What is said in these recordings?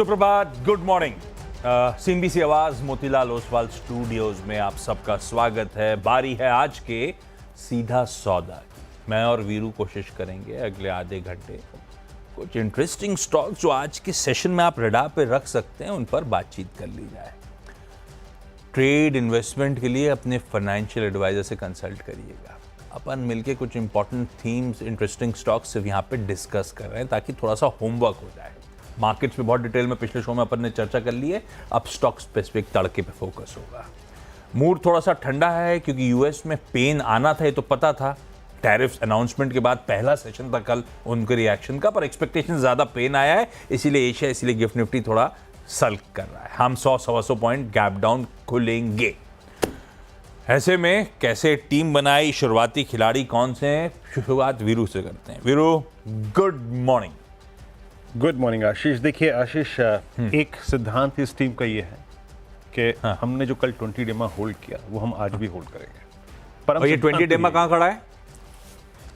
सुप्रभात, good morning. CNBC आवाज Motilal Oswal studios में आप सबका स्वागत है। बारी है आज के सीधा सौदा की। मैं और वीरू कोशिश करेंगे अगले आधे घंटे कुछ इंटरेस्टिंग स्टॉक जो आज के सेशन में आप रडार पे रख सकते हैं उन पर बातचीत कर ली जाए। ट्रेड इन्वेस्टमेंट के लिए अपने फाइनेंशियल एडवाइजर से कंसल्ट करिएगा। अपन मिलके कुछ इंपॉर्टेंट थीम्स, इंटरेस्टिंग स्टॉक्स यहाँ पे डिस्कस कर रहे हैं ताकि थोड़ा सा होमवर्क हो जाए। मार्केट्स में बहुत डिटेल में पिछले शो में अपन ने चर्चा कर ली है, अब स्टॉक स्पेसिफिक तड़के पे फोकस होगा। मूड थोड़ा सा ठंडा है क्योंकि यूएस में पेन आना था, ये तो पता था। टैरिफ्स अनाउंसमेंट के बाद पहला सेशन था कल उनके रिएक्शन का, पर एक्सपेक्टेशन ज्यादा पेन आया है, इसीलिए एशिया, इसीलिए गिफ्ट निफ्टी थोड़ा सल्क कर रहा है। हम 100-125 पॉइंट गैप डाउन खुलेंगे। ऐसे में कैसे टीम बनाई, शुरुआती खिलाड़ी कौन से हैं, शुरुआत वीरू से करते हैं। Veeru, good morning. Good morning Ashish. देखिए आशीष, एक सिद्धांत इस टीम का ये है कि हमने जो कल 20 डेमा होल्ड किया वो हम आज भी होल्ड करेंगे। पर और ये 20 डेमा कहाँ खड़ा है?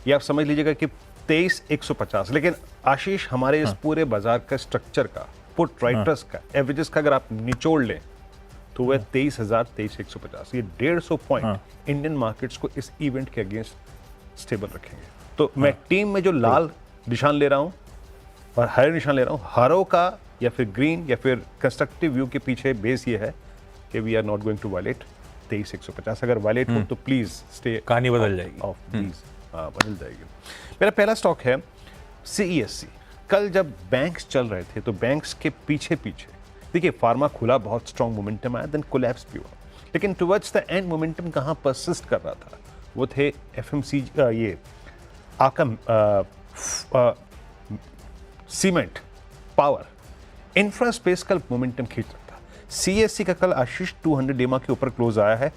ये आप समझ लीजिएगा कि 23,150। लेकिन आशीष, हमारे इस पूरे बाजार का स्ट्रक्चर का, पुट राइटर्स का, एवरेजेस का अगर आप निचोड़ लें तो वह 23,150, ये 150 पॉइंट इंडियन मार्केट्स को इस इवेंट के अगेंस्ट स्टेबल रखेंगे। तो मैं टीम में जो लाल निशान ले रहा हूं और हरे निशान ले रहा हूं, हरों का या फिर ग्रीन या फिर कंस्ट्रक्टिव व्यू के पीछे बेस ये है कि we are not going to violate 23,150। अगर वायलेट हो तो प्लीज स्टे, कहानी बदल जाएगी। ऑफ प्लीज, बदल जाएगी। मेरा पहला स्टॉक है CESC। कल जब बैंक्स चल रहे थे तो बैंक्स के पीछे पीछे देखिए फार्मा खुला, बहुत स्ट्रॉन्ग मोमेंटम आया, देन कोलैप्स भी हुआ। लेकिन टुवर्ड्स द एंड मोमेंटम कहाँ परसिस्ट कर रहा था, वो थे FMCG, ये आकम, सीमेंट, पावर, इंफ्रा स्पेस कल मोमेंटम खींच रहा था। CESC का कल आशीष 200 डेमा के ऊपर क्लोज आया है।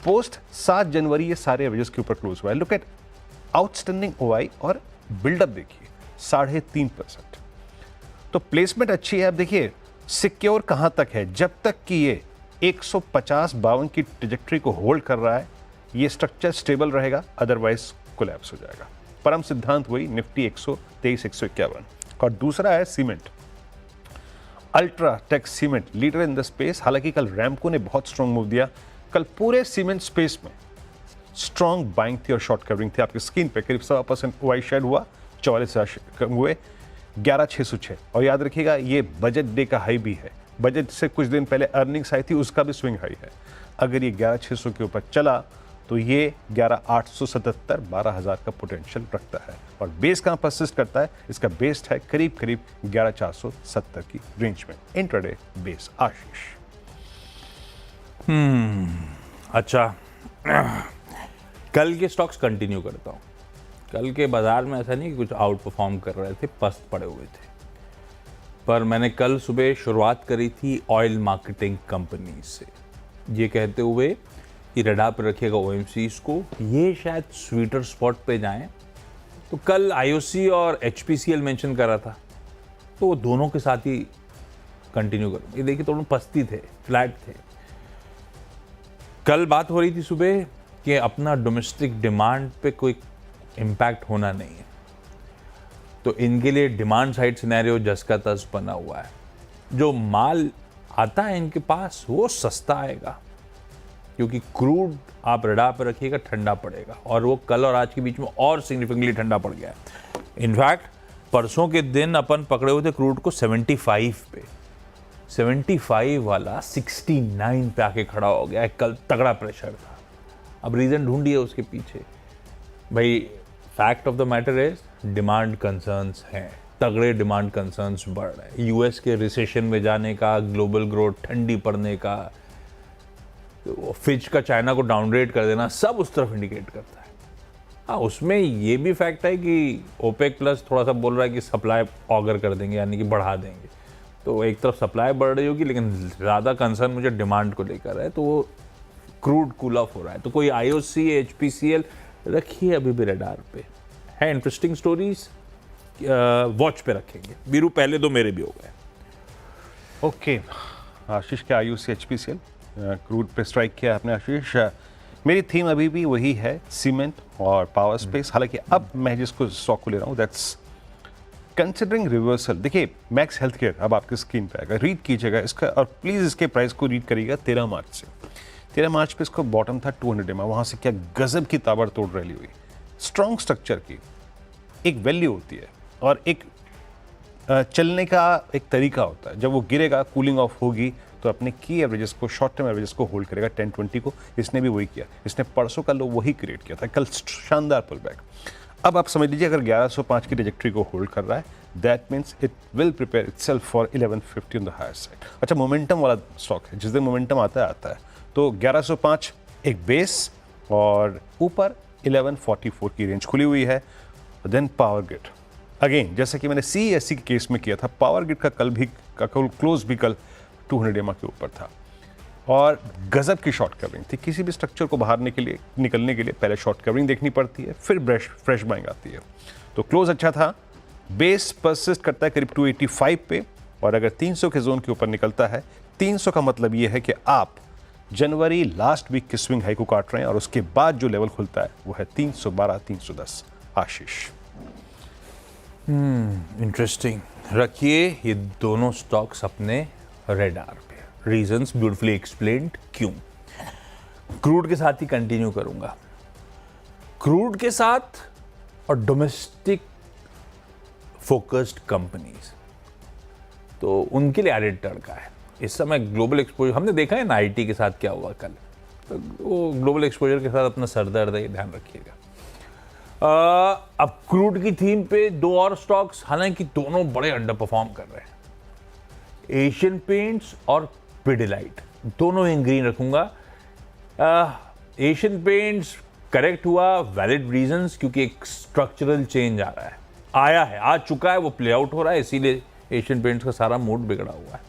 पोस्ट 7 जनवरी ये सारे एवरेजेस के ऊपर क्लोज हुआ है। लुक एट आउटस्टैंडिंग OI और बिल्डअप देखिए 3.5%। तो प्लेसमेंट अच्छी है। अब देखिए सिक्योर कहां तक है, जब तक कि ये 150-52 की ट्रेजेक्टरी को होल्ड कर रहा है ये स्ट्रक्चर स्टेबल रहेगा, अदरवाइज कोलैप्स हो जाएगा। परम सिद्धांत वही, निफ्टी 123-151। और दूसरा है cement, UltraTech cement, leader in the space. हालांकि कल रैमको ने बहुत स्ट्रॉन्ग मूव दिया। कल पूरे सीमेंट स्पेस में स्ट्रॉन्ग बाइंग थी और शॉर्ट कवरिंग थी। आपकी स्क्रीन पे करीब 1.25% OI शेयर हुआ, 44,000 हुए, 11,606। और याद रखिएगा ये बजट डे का हाई भी है। बजट से कुछ दिन पहले अर्निंग्स आई थी, उसका भी स्विंग हाई है। अगर ये 11,600 के ऊपर चला तो ये 11,877, 12,000 का पोटेंशियल रखता है। और बेस कहां परसिस्ट करता है, इसका बेस है करीब करीब 11,470 की रेंज में। इंट्राडे बेस आशीष। अच्छा, कल के स्टॉक्स कंटिन्यू करता हूं। कल के बाजार में ऐसा नहीं कि कुछ आउट परफॉर्म कर रहे थे, पस्त पड़े हुए थे, पर मैंने कल सुबह शुरुआत करी थी ऑयल मार्केटिंग कंपनी से, ये कहते हुए कि रडार पर रखिएगा OMCs को, ये शायद स्वीटर स्पॉट पे जाएं। तो कल IOC और HPCL मेंशन कर रहा था, तो वो दोनों के साथ ही कंटिन्यू करूँ। ये देखिए दोनों पस्ती थे, फ्लैट थे। कल बात हो रही थी सुबह कि अपना डोमेस्टिक डिमांड पे कोई इम्पैक्ट होना नहीं है, तो इनके लिए डिमांड साइड सिनेरियो जस का तस बना हुआ है। जो माल आता है इनके पास वो सस्ता आएगा, क्योंकि क्रूड आप रडार पर रखिएगा, ठंडा पड़ेगा, और वो कल और आज के बीच में और सिग्निफिकेंटली ठंडा पड़ गया है। इनफैक्ट परसों के दिन अपन पकड़े हुए थे क्रूड को 75 पे, 75 वाला 69 पे आके खड़ा हो गया है। कल तगड़ा प्रेशर था। अब रीजन ढूंढिए उसके पीछे। भाई fact of the matter is demand concerns हैं, तगड़े डिमांड कंसर्न्स बढ़ रहे हैं। यूएस के रिसेशन में जाने का, ग्लोबल ग्रोथ ठंडी पड़ने का, फिच का चाइना को डाउनग्रेड कर देना, सब उस तरफ इंडिकेट करता है। हाँ, उसमें ये भी फैक्ट है कि OPEC प्लस थोड़ा सा बोल रहा है कि सप्लाई ऑगर कर देंगे, यानी कि बढ़ा देंगे। तो एक तरफ सप्लाई बढ़ रही होगी, लेकिन ज़्यादा कंसर्न मुझे डिमांड को लेकर है, तो वो क्रूड कूल ऑफ हो रहा है। तो कोई IOC, HPCL रखिए अभी भी रडार पे है। इंटरेस्टिंग स्टोरीज वॉच पे रखेंगे। वीरू, पहले दो मेरे भी हो गए। ओके आशीष, क्या IOC HPCL क्रूड पे स्ट्राइक किया आपने आशीष। मेरी थीम अभी भी वही है, सीमेंट और पावर स्पेस। हालांकि अब मैं जिसको स्टॉक को ले रहा हूँ दैट्स कंसिडरिंग रिवर्सल, देखिए मैक्स हेल्थ केयर अब आपकी स्क्रीन पे आएगा, रीड कीजिएगा इसका और प्लीज़ इसके प्राइस को रीड करिएगा 13 मार्च से। 13 मार्च पे इसको बॉटम था 200 एम, वहाँ से क्या गजब की ताबड़तोड़ रैली हुई। स्ट्रॉन्ग स्ट्रक्चर की एक वैल्यू होती है और एक चलने का एक तरीका होता है। जब वो गिरेगा, कूलिंग ऑफ होगी, तो अपने की एवरेजेस को, शॉर्ट टर्म एवरेजेस को होल्ड करेगा 10-20 को। इसने भी वही किया, इसने परसों का लो वही क्रिएट किया था, कल शानदार पुल बैक। अब आप समझ लीजिए अगर 1105 की ट्रैजेक्टरी को होल्ड कर रहा है, that means it will prepare itself for 1150 on the higher side. अच्छा, मोमेंटम वाला स्टॉक है, जिस दिन मोमेंटम आता है तो 1105 एक बेस और ऊपर 1144 की रेंज खुली हुई है। देन पावर ग्रिड, अगेन जैसे कि मैंने CESC के केस में किया था, पावर ग्रिड का क्लोज भी कल 200 एम के ऊपर था और गजब की शॉर्ट कवरिंग थी। किसी भी स्ट्रक्चर को बाहर निकलने के लिए पहले शॉर्ट कवरिंग देखनी पड़ती है, फिर फ्रेश बाइंग आती है। तो क्लोज अच्छा था, बेस परसिस्ट करता है करीब 285 पे, और अगर 300 के जोन के ऊपर निकलता है, 300 का मतलब ये है कि आप जनवरी लास्ट वीक के स्विंग हाई को काट रहे हैं और उसके बाद जो लेवल खुलता है वो है 312-310। आशीष, इंटरेस्टिंग। रखिए ये दोनों स्टॉक्स अपने रेडार पे, रीजंस ब्यूटिफुली एक्सप्लेन्ड क्यों। क्रूड के साथ ही कंटिन्यू करूंगा, क्रूड के साथ और डोमेस्टिक फोकस्ड कंपनीज, तो उनके लिए एडेड तड़का है इस समय। ग्लोबल एक्सपोजर हमने देखा है ना, IT के साथ क्या हुआ कल, तो वो ग्लोबल एक्सपोजर के साथ अपना सरदर्द है, ध्यान रखिएगा। अब क्रूड की थीम पे दो और स्टॉक्स, हालांकि दोनों बड़े अंडर परफॉर्म कर रहे हैं, एशियन पेंट्स और पिडिलाइट, दोनों इन ग्रीन रखूंगा। एशियन पेंट्स करेक्ट हुआ, वैलिड रीजंस, क्योंकि एक स्ट्रक्चरल चेंज आ रहा है, आ चुका है, वो प्ले आउट हो रहा है, इसीलिए एशियन पेंट्स का सारा मूड बिगड़ा हुआ है।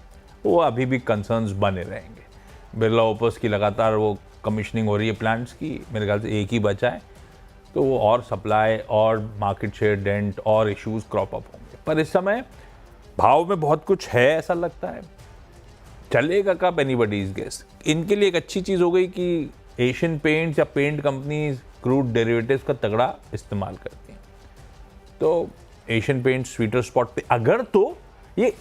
वो अभी भी कंसर्न्स बने रहेंगे। बिरला ओपर्स की लगातार वो कमीशनिंग हो रही है प्लांट्स की, मेरे ख्याल से एक ही बचा है, तो वो और सप्लाई और मार्केट शेयर डेंट और इश्यूज क्रॉप अप होंगे। पर इस समय भाव में बहुत कुछ है ऐसा लगता है, चलेगा कब एनीबडीज गेस। इनके लिए एक अच्छी चीज़ हो गई कि एशियन पेंट्स या पेंट कंपनीज क्रूड डेरिवेटिव्स का तगड़ा इस्तेमाल करती हैं, तो एशियन पेंट स्वीटर स्पॉट पे अगर, तो ये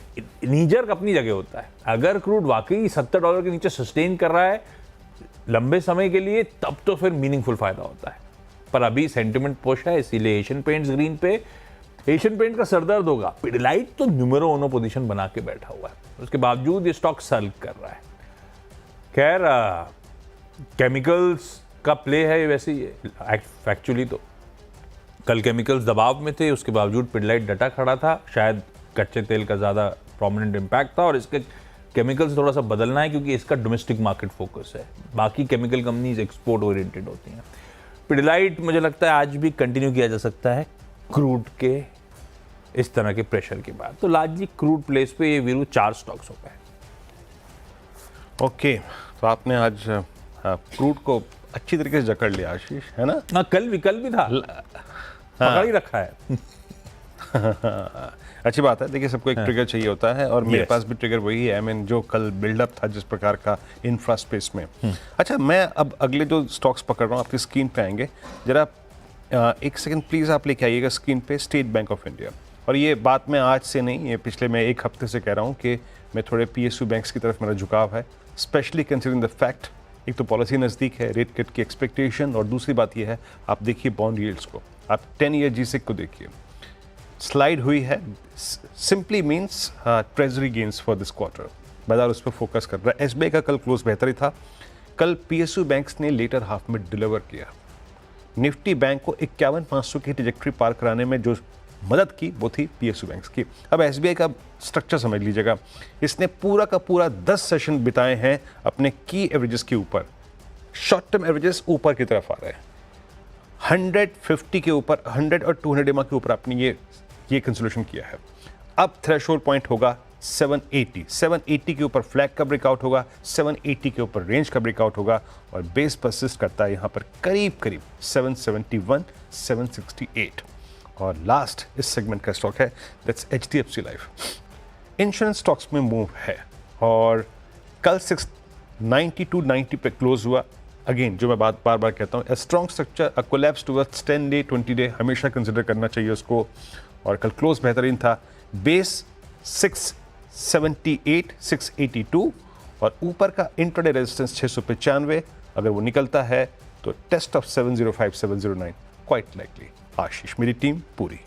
नीजर अपनी जगह होता है, अगर क्रूड वाकई $70 के नीचे सस्टेन कर रहा है लंबे समय के लिए, तब तो फिर मीनिंगफुल फायदा होता है। पर अभी सेंटिमेंट पुश है, इसीलिए एशियन पेंट्स ग्रीन पे। एशियन पेंट का सरदर्द होगा, पिडिलाइट तो न्यूमेरो ओनो पोजीशन बना के बैठा हुआ है, उसके बावजूद ये स्टॉक सर्व कर रहा है। खैर केमिकल्स का प्ले है वैसे ही, एक्चुअली तो कल केमिकल्स दबाव में थे, उसके बावजूद पिडिलाइट डटा खड़ा था। शायद कच्चे तेल का ज़्यादा प्रोमिनेंट इम्पैक्ट था, और इसके केमिकल्स थोड़ा सा बदलना है क्योंकि इसका डोमेस्टिक मार्केट फोकस है, बाकी केमिकल कंपनीज एक्सपोर्ट ओरिएंटेड होती हैं। पिडिलाइट मुझे लगता है आज भी कंटिन्यू किया जा सकता है क्रूड के इस तरह के प्रेशर के बाद। तो लार्जली क्रूड प्लेस पे ये वीरू 4 स्टॉक्स हो गए। ओके, तो आपने आज क्रूड को अच्छी तरीके से जकड़ लिया आशीष, है ना? हाँ, कल भी था, पकड़ ही रखा है। अच्छी बात है। देखिए, सबको एक ट्रिगर चाहिए होता है, और मेरे पास भी ट्रिगर वही है। आई मीन जो कल बिल्डअप था जिस प्रकार का इंफ्रा स्पेस में। अच्छा, मैं अब अगले जो स्टॉक्स पकड़ रहा हूँ आपकी स्क्रीन पे आएंगे, जरा एक सेकंड प्लीज़ आप लेके आइएगा स्क्रीन पे। स्टेट बैंक ऑफ इंडिया, और ये बात मैं आज से नहीं, ये पिछले मैं एक हफ्ते से कह रहा हूँ कि मैं थोड़े PSU बैंक्स की तरफ मेरा झुकाव है, स्पेशली कंसिडरिंग द फैक्ट, एक तो पॉलिसी नज़दीक है, रेट कट की एक्सपेक्टेशन, और दूसरी बात ये है, आप देखिए बॉन्ड यील्ड्स को, आप 10 ईयर G-Sec को देखिए, स्लाइड हुई है, simply means treasury gains for this quarter. बाजार उस पर फोकस कर रहा है। SBI का कल क्लोज बेहतर ही था। कल PSU बैंक्स ने लेटर हाफ में डिलीवर किया। निफ्टी बैंक को 51,500 की ट्रैजेक्टरी पार कराने में जो मदद की वो थी PSU बैंक्स की। अब SBI का स्ट्रक्चर समझ लीजिएगा, इसने पूरा का पूरा 10 सेशन बिताए हैं अपने की एवरेजेस के ऊपर। शॉर्ट टर्म एवरेजेस ऊपर की तरफ आ रहे हैं, 150 के ऊपर, 100 और 200 डेमा के ऊपर आपने ये कंसोलिडेशन किया है। अब थ्रेशोल्ड पॉइंट होगा 780 के ऊपर फ्लैग का ब्रेकआउट होगा, 780 के ऊपर रेंज का ब्रेकआउट होगा, और बेस परसिस्ट करता है यहाँ पर करीब 771, 768। और लास्ट इस सेगमेंट का स्टॉक है, that's HDFC life. Insurance stocks में मूव है, और कल 690 पे क्लोज हुआ। अगेन जो मैं बार बार कहता हूँ, strong structure, a collapse towards 10 day 20 day हमेशा कंसिडर करना चाहिए उसको। और कल क्लोज बेहतरीन था। बेस 678, 682 और ऊपर का इंट्राडे रेजिस्टेंस 695। अगर वो निकलता है तो टेस्ट ऑफ 705, 709 क्वाइट लाइकली। आशीष, मेरी टीम पूरी।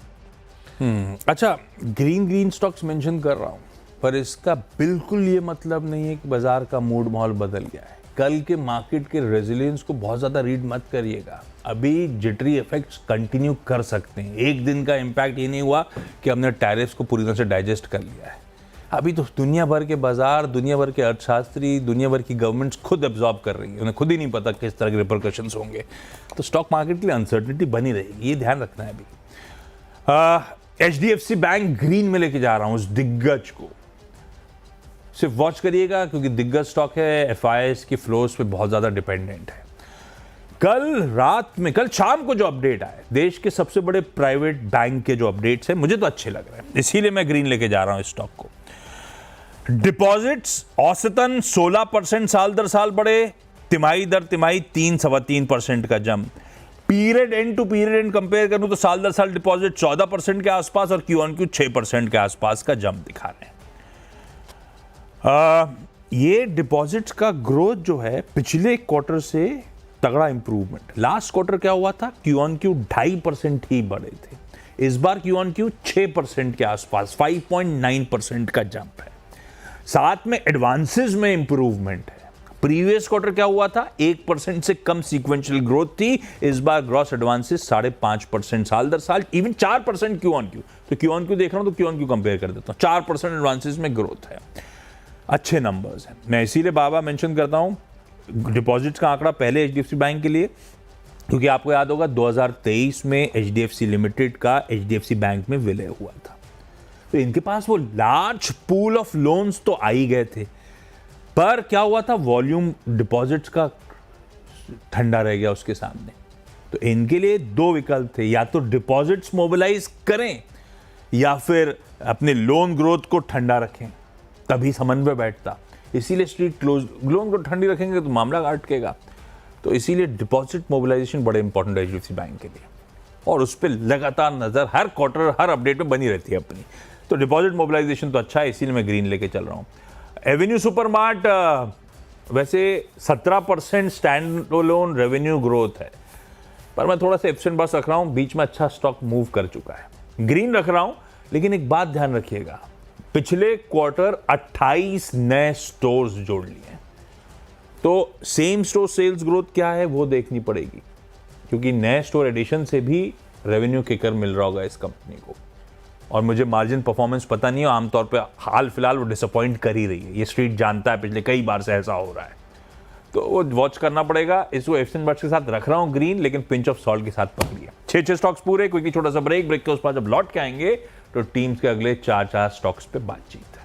अच्छा, ग्रीन स्टॉक्स मेंशन कर रहा हूं, पर इसका बिल्कुल ये मतलब नहीं है कि बाजार का मूड माहौल बदल गया है। कल के मार्केट के रेजिलियंस को बहुत ज़्यादा रीड मत करिएगा। अभी जिटरी इफेक्ट्स कंटिन्यू कर सकते हैं। एक दिन का इम्पैक्ट ये नहीं हुआ कि हमने टैरिफ्स को पूरी तरह से डाइजेस्ट कर लिया है। अभी तो दुनिया भर के बाजार, दुनिया भर के अर्थशास्त्री, दुनिया भर की गवर्नमेंट्स खुद एब्जॉर्ब कर रही है। उन्हें खुद ही नहीं पता किस तरह के रिपरकशंस होंगे। तो स्टॉक मार्केट के लिए अनसर्टिनिटी बनी रहेगी, ये ध्यान रखना है अभी। HDFC बैंक ग्रीन में लेके जा रहा हूँ उस दिग्गज को। सिर्फ वॉच करिएगा क्योंकि दिग्गज स्टॉक है, FIIs की फ्लोज पे बहुत ज़्यादा डिपेंडेंट है। कल शाम को जो अपडेट आए देश के सबसे बड़े प्राइवेट बैंक के जो अपडेट्स हैं, मुझे तो अच्छे लग रहे हैं, इसीलिए मैं ग्रीन लेके जा रहा हूं इस स्टॉक को। डिपॉजिट्स औसतन 16% साल दर साल बढ़े, तिमाही दर तिमाही 3-3.25% का जंप। Period end to period end compare करूं तो साल दर साल डिपॉजिट 14% के आसपास और Q on Q 6% के आसपास का जंप दिखा रहे हैं। ये डिपॉजिट्स का ग्रोथ जो है पिछले क्वार्टर से तगड़ा इंप्रूवमेंट। लास्ट क्वार्टर क्या हुआ था, Q on Q 2.5% ही बढ़े थे। इस बार Q on Q 6% के आसपास 5.9% का जंप है। साथ में एडवांसेस में इंप्रूवमेंट है। प्रीवियस क्वार्टर क्या हुआ था, 1% से कम सीक्वेंशियल ग्रोथ थी। इस बार ग्रॉस एडवांसेस 5.5% साल दर साल, इवन 4% Q on Q। तो Q on Q देख रहा हूं तो Q on Q कंपेयर कर देता हूं, 4% एडवांसेस में ग्रोथ है। अच्छे नंबर्स हैं। मैं इसीलिए बाबा मेंशन करता हूं डिपॉजिट्स का आंकड़ा पहले HDFC बैंक के लिए, क्योंकि आपको याद होगा 2023 में HDFC लिमिटेड का HDFC बैंक में विलय हुआ था। तो इनके पास वो लार्ज पूल ऑफ लोन्स तो आ ही गए थे, पर क्या हुआ था, वॉल्यूम डिपॉजिट्स का ठंडा रह गया उसके सामने। तो इनके लिए दो विकल्प थे, या तो डिपॉजिट्स मोबिलाइज करें या फिर अपने लोन ग्रोथ को ठंडा रखें, तभी समन्वय बैठता। इसीलिए स्ट्रीट क्लोज, लोन ग्रोथ ठंडी रखेंगे तो मामला अटकेगा। तो इसीलिए डिपॉजिट मोबिलाइजेशन बड़े इंपॉर्टेंट है HDFC बैंक के लिए, और उस पर लगातार नजर हर क्वार्टर हर अपडेट में बनी रहती है अपनी। तो डिपॉजिट मोबिलाइजेशन तो अच्छा है, इसीलिए मैं ग्रीन लेके चल रहा हूँ। एवेन्यू सुपरमार्ट वैसे 17% स्टैंड लोन रेवेन्यू ग्रोथ है, पर मैं थोड़ा सा एब्सेंट बस रख रहा हूँ। बीच में अच्छा स्टॉक मूव कर चुका है, ग्रीन रख रहा हूँ। लेकिन एक बात ध्यान रखिएगा, पिछले क्वार्टर 28 नए स्टोर्स जोड़ लिए, तो सेम स्टोर सेल्स ग्रोथ क्या है वो देखनी पड़ेगी, क्योंकि नए स्टोर एडिशन से भी रेवेन्यू किकर मिल रहा होगा इस कंपनी को। और मुझे मार्जिन परफॉर्मेंस पता नहीं है, आमतौर पे हाल फिलहाल वो डिसअपॉइंट कर ही रही है, ये स्ट्रीट जानता है, पिछले कई बार से ऐसा हो रहा है। तो वो वॉच करना पड़ेगा। इसको एफसन बर्ड्स के साथ रख रहा हूँ ग्रीन, लेकिन पिंच ऑफ सॉल्ट के साथ पकड़िए। 6 स्टॉक्स पूरे, क्योंकि छोटा सा ब्रेक के उस पर जब लौट के आएंगे तो टीम्स के अगले 4 स्टॉक्स पे बातचीत है।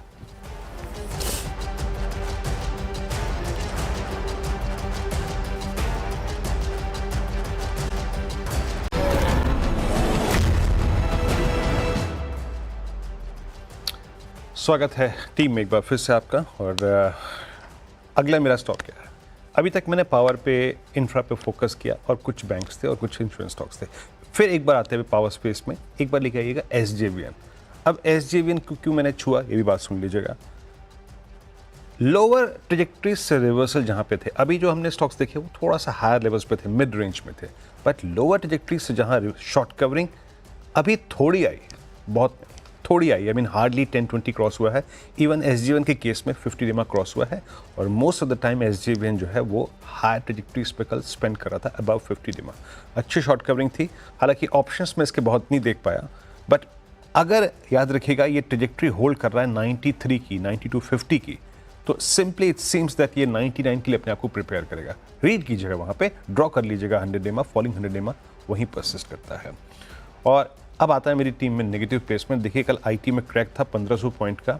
स्वागत है टीम में एक बार फिर से आपका। और अगला मेरा स्टॉक क्या है, अभी तक मैंने पावर पे, इंफ्रा पे फोकस किया और कुछ बैंक्स थे और कुछ इंश्योरेंस स्टॉक्स थे। फिर एक बार आते हुए पावर स्पेस में एक बार लेके आइएगा SJVN। अब SJVN को क्यों मैंने छुआ, ये भी बात सुन लीजिएगा। लोअर ट्रेजेक्ट्री से रिवर्सल जहाँ पे थे, अभी जो हमने स्टॉक्स देखे वो थोड़ा सा हायर लेवल्स पे थे, मिड रेंज में थे, बट लोअर ट्रेजेक्ट्री से जहाँ शॉर्ट कवरिंग अभी थोड़ी आई, बहुत थोड़ी आई, आई मीन हार्डली 10-20 क्रॉस हुआ है। इवन SJVN के केस में 50 डेमा क्रॉस हुआ है, और most of the time SJVN जो है वो हायर ट्रेजेक्ट्रीज पे कल स्पेंड कर रहा था, अबव 50 डेमा। अच्छी शॉर्ट कवरिंग थी, हालांकि ऑप्शंस में इसके बहुत नहीं देख पाया, बट अगर याद रखिएगा ये ट्रेजेक्ट्री होल्ड कर रहा है 93 की, 92-50 की, तो सिंपली इट सीम्स दैट ये 99 के लिए अपने आप को प्रिपेयर करेगा। रीड कीजिएगा, वहाँ पे ड्रॉ कर लीजिएगा 100 डेमा, फॉलिंग 100 डेमा वहीं परसिस्ट करता है। और अब आता है मेरी टीम में नेगेटिव प्लेसमेंट। देखिए कल IT में क्रैक था 1500 पॉइंट का,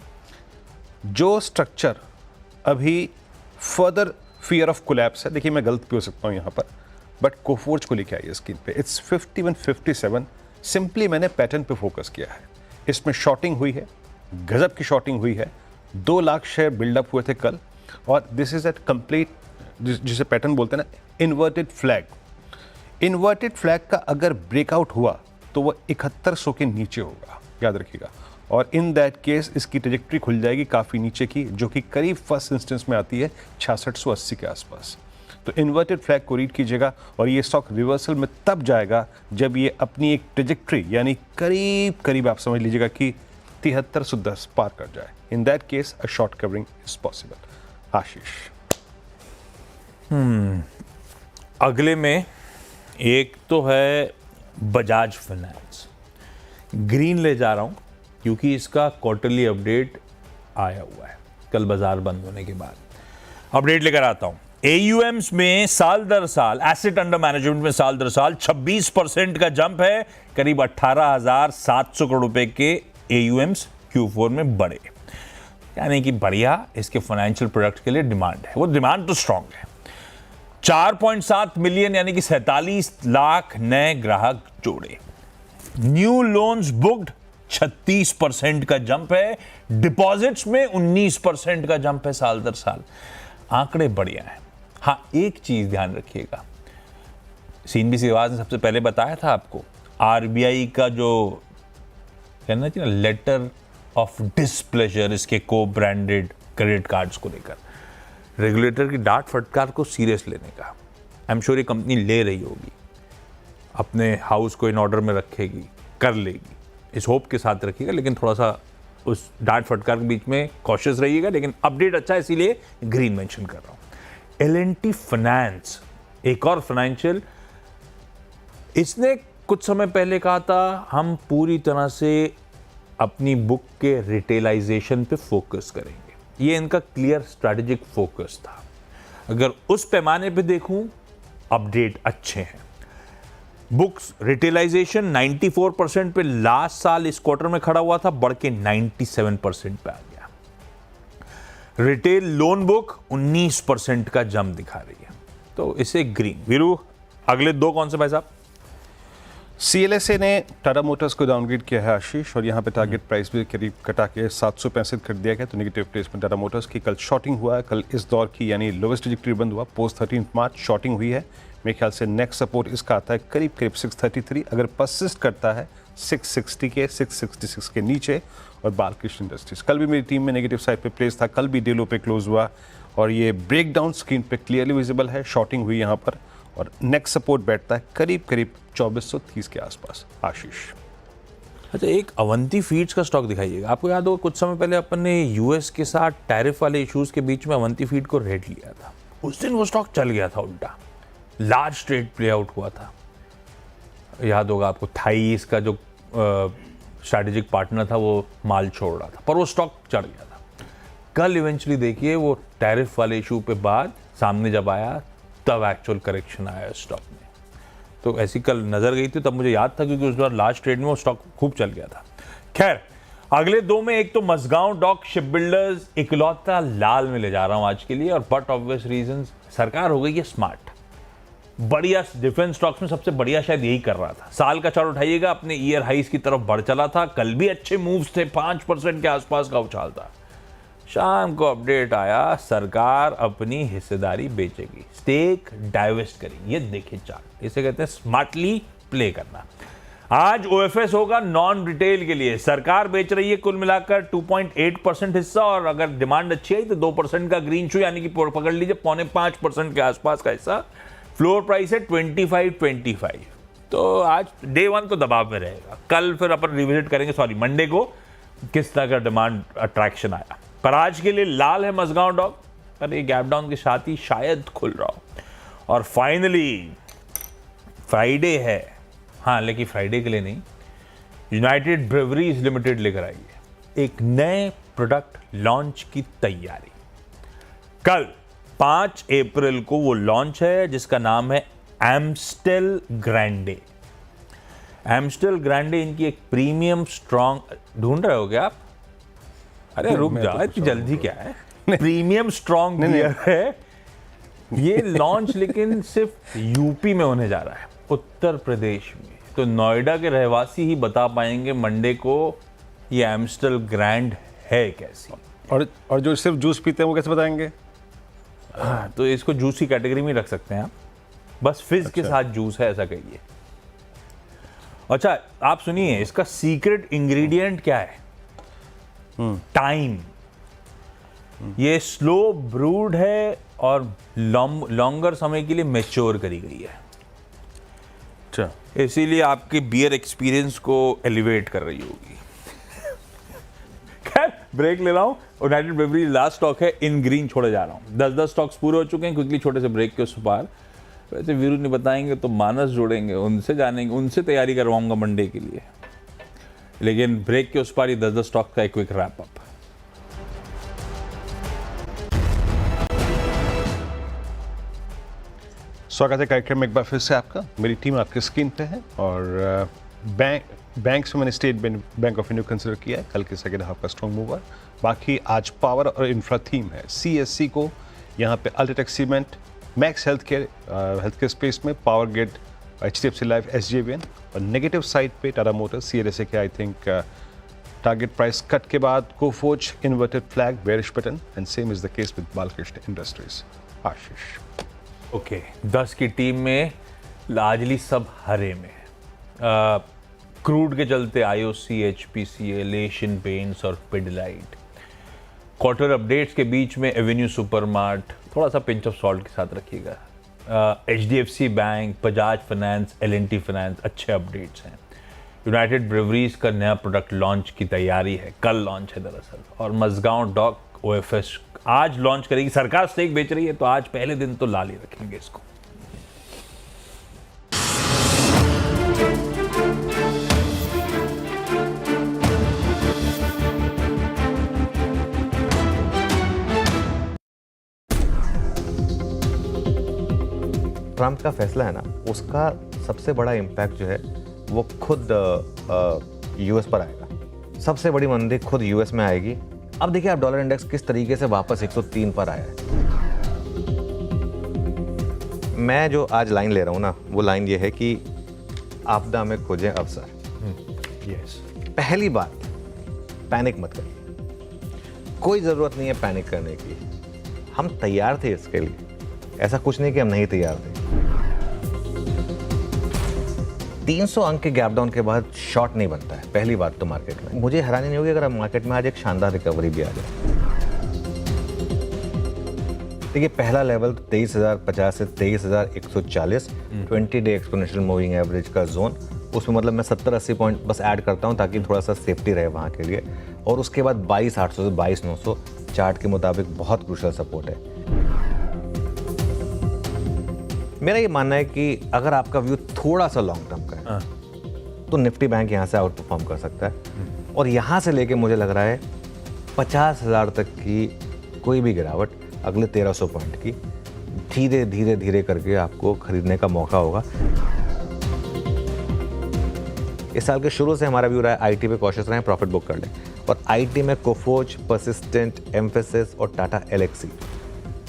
जो स्ट्रक्चर अभी फर्दर फियर ऑफ कोलैप्स है। देखिए मैं गलत भी हो सकता हूँ यहाँ पर, बट कोफोर्ज को लेके आइए स्क्रीन पे, इट्स 51-57। सिंपली मैंने पैटर्न पे फोकस किया है, इसमें शॉर्टिंग हुई है, गजब की शॉर्टिंग हुई है, 2 लाख शेयर बिल्डअप हुए थे कल, और दिस इज एट कंप्लीट, जिसे पैटर्न बोलते हैं ना, इन्वर्टेड फ्लैग। इन्वर्टेड फ्लैग का अगर ब्रेकआउट हुआ तो वो 7100 के नीचे होगा। याद रखिएगा। और इन दैट केस इसकी ट्रेजेक्ट्री खुल जाएगी काफ़ी नीचे की, जो कि करीब फर्स्ट इंस्टेंस में आती है 6680 के आसपास। तो इन्वर्टेड फ्लैग को रीड कीजिएगा और ये स्टॉक रिवर्सल में तब जाएगा जब ये अपनी एक ट्रेजेक्ट्री यानी करीब करीब आप समझ लीजिएगा कि 7310 पार कर जाए। In that case a short covering is possible. Ashish, अगले में एक तो है बजाज फाइनेंस, ग्रीन ले जा रहा हूं क्योंकि इसका क्वार्टरली अपडेट आया हुआ है कल बाजार बंद होने के बाद। अपडेट लेकर आता हूं। AUMs में साल दर साल, एसेट अंडर मैनेजमेंट में साल दर साल 26% का जंप है, करीब 18,700 करोड़ रुपए के AUMs Q4 में बढ़े, यानी कि बढ़िया इसके फाइनेंशियल प्रोडक्ट के लिए डिमांड है। वो डिमांड तो स्ट्रांग है। 4.7 मिलियन यानी कि 47 लाख नए ग्राहक जोड़े। न्यू लोन्स बुक्ड 36% का जंप है। डिपॉजिट्स में 19% का जंप है साल दर साल। आंकड़े बढ़िया हैं। हाँ, एक चीज ध्यान रखिएगा, CNBC आवाज ने सबसे पहले बताया था आपको, RBI का जो कहना चाहिए ना लेटर ऑफ डिसप्लेजर इसके को ब्रांडेड क्रेडिट कार्ड्स को लेकर, रेगुलेटर की डांट फटकार को सीरियस लेने का। आई एम श्योर ये कंपनी ले रही होगी, अपने हाउस को इन ऑर्डर में रखेगी, कर लेगी, इस होप के साथ रखिएगा, लेकिन थोड़ा सा उस डांट फटकार के बीच में कॉशियस रहिएगा। लेकिन अपडेट अच्छा है इसीलिए ग्रीन मेंशन कर रहा हूं। L&T फाइनेंस, एक और फाइनेंशियल, इसने कुछ समय पहले कहा था हम पूरी तरह से अपनी बुक के रिटेलाइजेशन पे फोकस करेंगे। ये इनका क्लियर स्ट्रैटेजिक फोकस था। अगर उस पैमाने पे देखूं, अपडेट अच्छे हैं। बुक्स रिटेलाइजेशन 94% पे लास्ट साल इस क्वार्टर में खड़ा हुआ था, बढ़ के 97% पे आ गया। रिटेल लोन बुक 19% का जंप दिखा रही है, तो इसे ग्रीन। वीरू, अगले दो कौन से भाई साहब? CLSA ने टाटा मोटर्स को डाउनग्रेड किया है आशीष, और यहाँ पे टारगेट प्राइस भी करीब कटा के 765 कर दिया गया। तो नेगेटिव प्लेसमेंट टाटा मोटर्स की। कल शॉर्टिंग हुआ है, कल इस दौर की यानी लोवेस्ट ट्रेजेक्टरी बंद हुआ, पोस्ट 13 मार्च शॉर्टिंग हुई है। मेरे ख्याल से नेक्स्ट सपोर्ट इसका आता है करीब करीब 633। अगर परसिस्ट करता है 660 के 666 के नीचे। और बालकृष्ण इंडस्ट्रीज कल भी मेरी टीम में नेगेटिव साइड पे प्लेस था, कल भी डे लो पे क्लोज हुआ, और ये ब्रेकडाउन स्क्रीन पे क्लियरली विजिबल है। शॉर्टिंग हुई यहाँ पर, और नेक्स्ट सपोर्ट बैठता है करीब करीब 2430 के आसपास। आशीष, अच्छा, एक अवंती फीड्स का स्टॉक दिखाइएगा। आपको याद होगा कुछ समय पहले अपन ने US के साथ टैरिफ वाले इश्यूज के बीच में अवंती फीड को रेट लिया था। उस दिन वो स्टॉक चल गया था उल्टा, लार्ज ट्रेड प्ले आउट हुआ था। याद होगा आपको, थाईस का जो स्ट्रैटेजिक पार्टनर था वो माल छोड़ रहा था, पर वो स्टॉक चढ़ गया था। कल इवेंचुअली देखिए वो टैरिफ वाले इशू पे बाद सामने जब आया, तब एक्चुअल करेक्शन आया स्टॉक में। तो ऐसी कल नजर गई थी, तब मुझे याद था क्योंकि उस बार लास्ट ट्रेड में वो स्टॉक खूब चल गया था। खैर, अगले दो में एक तो मसगांव डॉक शिप बिल्डर्स, इकलौता लाल में ले जा रहा हूं आज के लिए, और बट ऑब्वियस रीजन, सरकार हो गई है स्मार्ट। बढ़िया डिफेंस स्टॉक्स में सबसे बढ़िया शायद यही कर रहा था। साल का चार्ट उठाइएगा, अपने ईयर हाइस की तरफ बढ़ चला था। कल भी अच्छे मूव्स थे, 5% के आसपास का उछाल था। शाम को अपडेट आया, सरकार अपनी हिस्सेदारी बेचेगी, स्टेक डाइवेस्ट करेगी। ये देखिए चार्ट, इसे कहते हैं स्मार्टली प्ले करना। आज OFS होगा नॉन रिटेल के लिए। सरकार बेच रही है कुल मिलाकर 2.8% हिस्सा, और अगर डिमांड अच्छी आई तो 2% का ग्रीन शू, यानी कि पकड़ लीजिए 4.5% के आसपास का हिस्सा। फ्लोर प्राइस है 25.25। तो आज डे 1 तो दबाव में रहेगा। कल फिर अपन रिविजिट करेंगे, सॉरी मंडे को, किस तरह का डिमांड अट्रैक्शन आया। पर आज के लिए लाल है मसगांव डॉक, पर ये गैप डाउन के साथ ही शायद खुल रहा हो। और फाइनली फ्राइडे है, हाँ लेकिन फ्राइडे के लिए नहीं, यूनाइटेड ब्रेवरीज लिमिटेड लेकर आई है एक नए प्रोडक्ट लॉन्च की तैयारी। कल 5 अप्रैल को वो लॉन्च है, जिसका नाम है एम्स्टेल ग्रैंडे। एम्स्टेल ग्रैंडे इनकी एक प्रीमियम स्ट्रॉन्ग, ढूंढ रहे हो क्या आप? अरे रुक जाओ, इतनी जल्दी क्या है। प्रीमियम स्ट्रॉन्ग बियर है ये लॉन्च, लेकिन सिर्फ यूपी में होने जा रहा है, उत्तर प्रदेश में। तो नोएडा के रहवासी ही बता पाएंगे मंडे को ये एम्स्टेल ग्रैंड है कैसी। और जो सिर्फ जूस पीते हैं वो कैसे बताएंगे? हाँ, तो इसको जूस की कैटेगरी में रख सकते हैं आप, बस फिज के साथ जूस है ऐसा कहिए। अच्छा, आप सुनिए, इसका सीक्रेट इंग्रेडिएंट क्या है? टाइम। ये स्लो ब्रूड है और लॉन्गर समय के लिए मैच्योर करी गई है, अच्छा, इसीलिए आपके बियर एक्सपीरियंस को एलिवेट कर रही होगी। खैर, ब्रेक ले रहा हूं। यूनाइटेड ब्रेवरीज लास्ट स्टॉक है, इन ग्रीन छोड़े जा रहा हूं। 10 स्टॉक्स पूरे हो चुके हैं क्विकली, छोटे से ब्रेक के उस पार। वैसे वीरू नहीं बताएंगे तो मानस जोड़ेंगे, उनसे जानेंगे, उनसे तैयारी करवाऊंगा मंडे के लिए। लेकिन ब्रेक के उस पार ही 10 स्टॉक का एक क्विक रैप अप। स्वागत है कार्यक्रम में एक बार फिर से आपका। मेरी टीम आपकी स्क्रीन पे है और बैंक्स में मैंने state bank of India consider किया है कल के सेकेंड हाफ का स्ट्रॉन्ग मूवर। बाकी आज पावर और इंफ्रा थीम है। CSC को यहाँ पे UltraTech cement, Max Health Care space में Power Grid, HDFC Life, SJVN, और नेगेटिव साइड पे टाटा मोटर्स, CLSA के I think target price cut के बाद Coforge inverted flag bearish pattern, and same is the case with Balkrishna Industries. Ashish. Okay, 10 की team में largely सब हरे में। क्रूड के चलते IOC, HPCL, एशियन पेंट्स और पिडिलाइट। क्वार्टर अपडेट्स के बीच में एवेन्यू सुपरमार्ट थोड़ा सा पिंच ऑफ सॉल्ट के साथ रखिएगा। HDFC bank, Bajaj finance, L&T finance अच्छे अपडेट्स हैं। यूनाइटेड ब्रेवरीज का नया प्रोडक्ट लॉन्च की तैयारी है, कल लॉन्च है दरअसल। और मजगांव डॉक OFS आज लॉन्च करेगी। सरकार स्टेक बेच रही है तो आज पहले दिन तो लाल ही रखेंगे इसको। ट्रंप का फैसला है ना, उसका सबसे बड़ा इम्पैक्ट जो है वो खुद यूएस पर आएगा। सबसे बड़ी मंदी खुद यूएस में आएगी। अब देखिए आप डॉलर इंडेक्स किस तरीके से वापस 103 पर आया है। मैं जो आज लाइन ले रहा हूँ ना, वो लाइन ये है कि आपदा में खोजें अवसर। यस। पहली बात, पैनिक मत करिए। कोई ज़रूरत नहीं है पैनिक करने की। हम तैयार थे इसके लिए, ऐसा कुछ नहीं कि हम नहीं तैयार थे। 300 अंक के गैप डाउन के बाद शॉर्ट नहीं बनता है, पहली बात तो मार्केट में। मुझे हैरानी नहीं होगी अगर मार्केट में आज एक शानदार रिकवरी भी आ जाए। देखिए पहला लेवल 23,050 से 23,140, 20 डे एक्सपोनेंशियल मूविंग एवरेज का जोन। उसमें मतलब मैं 70-80 पॉइंट बस ऐड करता हूं ताकि थोड़ा सा सेफ्टी रहे वहां के लिए। और उसके बाद 22,800 से 22,900 चार्ट के मुताबिक बहुत क्रूशियल सपोर्ट है। मेरा ये मानना है कि अगर आपका व्यू थोड़ा सा लॉन्ग टर्म का है तो निफ्टी बैंक यहाँ से आउट परफॉर्म कर सकता है। और यहाँ से लेके मुझे लग रहा है 50,000 तक की कोई भी गिरावट अगले 1,300 पॉइंट की धीरे धीरे धीरे करके आपको खरीदने का मौका होगा। इस साल के शुरू से हमारा व्यू रहा है आईटी पे कॉशियस रहें, प्रॉफिट बुक कर लें। और आईटी में कोफोर्ज, पर्सिस्टेंट, एम्फेसिस और टाटा एलेक्सी,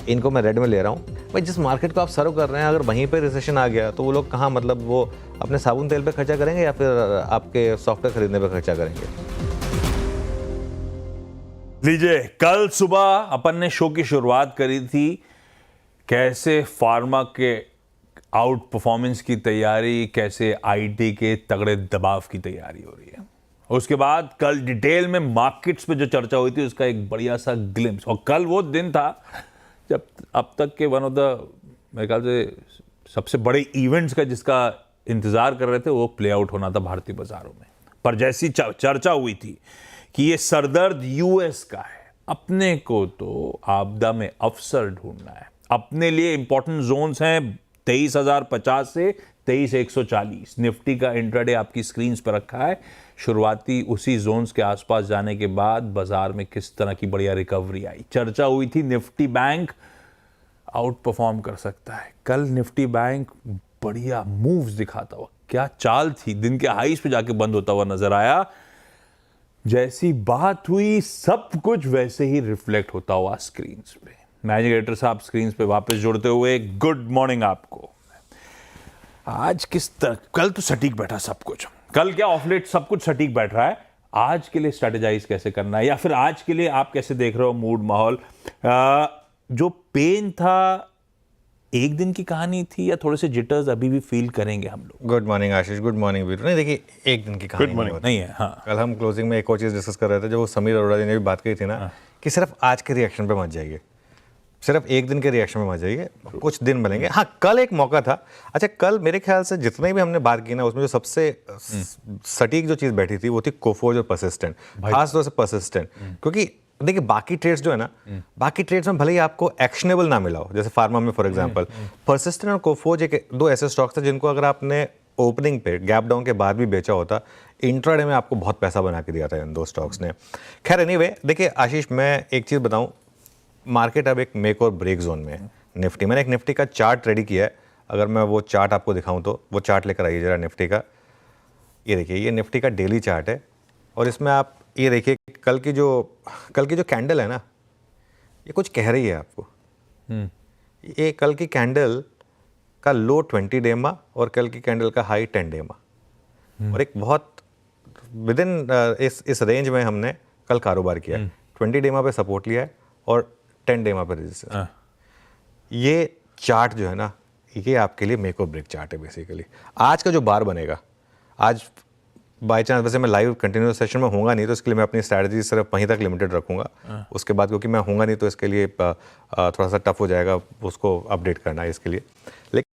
इनको मैं रेड में ले रहा हूँ। भाई जिस मार्केट को आप सर्व कर रहे हैं, अगर वहीं पे रिसेशन आ गया तो वो लोग कहाँ, मतलब वो अपने साबुन तेल पे खर्चा करेंगे या फिर आपके सॉफ्टवेयर खरीदने पे खर्चा करेंगे। लीजिए, कल सुबह अपन ने शो की शुरुआत करी थी कैसे फार्मा के आउट परफॉर्मेंस की तैयारी, कैसे आईटी के तगड़े दबाव की तैयारी हो रही है। उसके बाद कल डिटेल में मार्केट्स पे जो चर्चा हुई थी उसका एक बढ़िया सा ग्लिम्स। और कल वो दिन था जब अब तक के वन ऑफ द, मेरे ख्याल से सबसे बड़े इवेंट्स का जिसका इंतजार कर रहे थे वो प्ले आउट होना था भारतीय बाजारों में। पर जैसी चर्चा हुई थी कि ये सरदर्द यूएस का है, अपने को तो आपदा में अवसर ढूंढना है। अपने लिए इंपॉर्टेंट जोन्स हैं 23,050 से 23,140। निफ्टी का इंट्राडे आपकी स्क्रीन पर रखा है। शुरुआती उसी जोन्स के आसपास जाने के बाद बाजार में किस तरह की बढ़िया रिकवरी आई। चर्चा हुई थी निफ्टी बैंक आउट परफॉर्म कर सकता है। कल निफ्टी बैंक बढ़िया मूव्स दिखाता हुआ, क्या चाल थी, दिन के हाईज पे जाके बंद होता हुआ नजर आया। जैसी बात हुई सब कुछ वैसे ही रिफ्लेक्ट होता हुआ स्क्रीन पे। मैनेजिंग डायरेक्टर साहब स्क्रीन पे वापस जुड़ते हुए, गुड मॉर्निंग आपको। आज किस तरह, कल तो सटीक बैठा सब कुछ, कल क्या ऑफ लेट सब कुछ सटीक बैठ रहा है। आज के लिए स्ट्रेटेजाइज कैसे करना है, या फिर आज के लिए आप कैसे देख रहे हो मूड, माहौल? जो पेन था एक दिन की कहानी थी या थोड़े से जिटर्स अभी भी फील करेंगे हम लोग? गुड मॉर्निंग आशीष, गुड मॉर्निंग वीरू। नहीं देखिए, एक दिन की कहानी नहीं होती। नहीं है, हाँ। कल हम क्लोजिंग में एक और चीज़ डिस्कस कर रहे थे, जो समीर अरोड़ा जी ने भी बात कही थी ना, कि सिर्फ आज के रिएक्शन पे मत जाइए, सिर्फ एक दिन के रिएक्शन में मत जाइए, कुछ दिन मिलेंगे। हाँ, कल एक मौका था। अच्छा, कल मेरे ख्याल से जितने भी हमने बात की ना, उसमें जो सबसे सटीक जो चीज़ बैठी थी वो थी कोफोज और परसिस्टेंट, खास तौर से परसिस्टेंट। क्योंकि देखिए, बाकी ट्रेड्स जो है ना, बाकी ट्रेड्स में भले ही आपको एक्शनेबल ना मिला हो, जैसे फार्मा में फॉर एग्जांपल, परसिस्टेंट और कोफोज एक दो ऐसे स्टॉक्स थे जिनको अगर आपने ओपनिंग पे गैप डाउन के बाद भी बेचा होता, इंट्राडे में आपको बहुत पैसा बना के दिया था इन दो स्टॉक्स ने। खैर एनीवे, देखिए आशीष, मैं एक चीज़ बताऊं, मार्केट अब एक मेक और ब्रेक जोन में है। निफ्टी, मैंने एक निफ्टी का चार्ट रेडी किया है, अगर मैं वो चार्ट आपको दिखाऊं तो वो चार्ट लेकर आइए जरा निफ्टी का। ये देखिए, ये निफ्टी का डेली चार्ट है और इसमें आप ये देखिए कल की जो कैंडल है ना, ये कुछ कह रही है आपको। ये कल की कैंडल का लो 20 डे मा और कल की कैंडल का हाई 10 डे मा, और एक बहुत विद इन इस रेंज में हमने कल कारोबार किया। 20 डे मा पे सपोर्ट लिया है और 10 डे मा पे रेजिस्टेंस। ये चार्ट जो है ना, ये आपके लिए मेक और ब्रेक चार्ट है बेसिकली। आज का जो बार बनेगा, आज बाय चांस, वैसे मैं लाइव कंटिन्यूस सेशन में होऊंगा नहीं, तो इसके लिए मैं अपनी स्ट्रैटेजी सिर्फ वहीं तक लिमिटेड रखूंगा। उसके बाद क्योंकि मैं होऊंगा नहीं तो इसके लिए थोड़ा सा टफ हो जाएगा उसको अपडेट करना है इसके लिए। लेकिन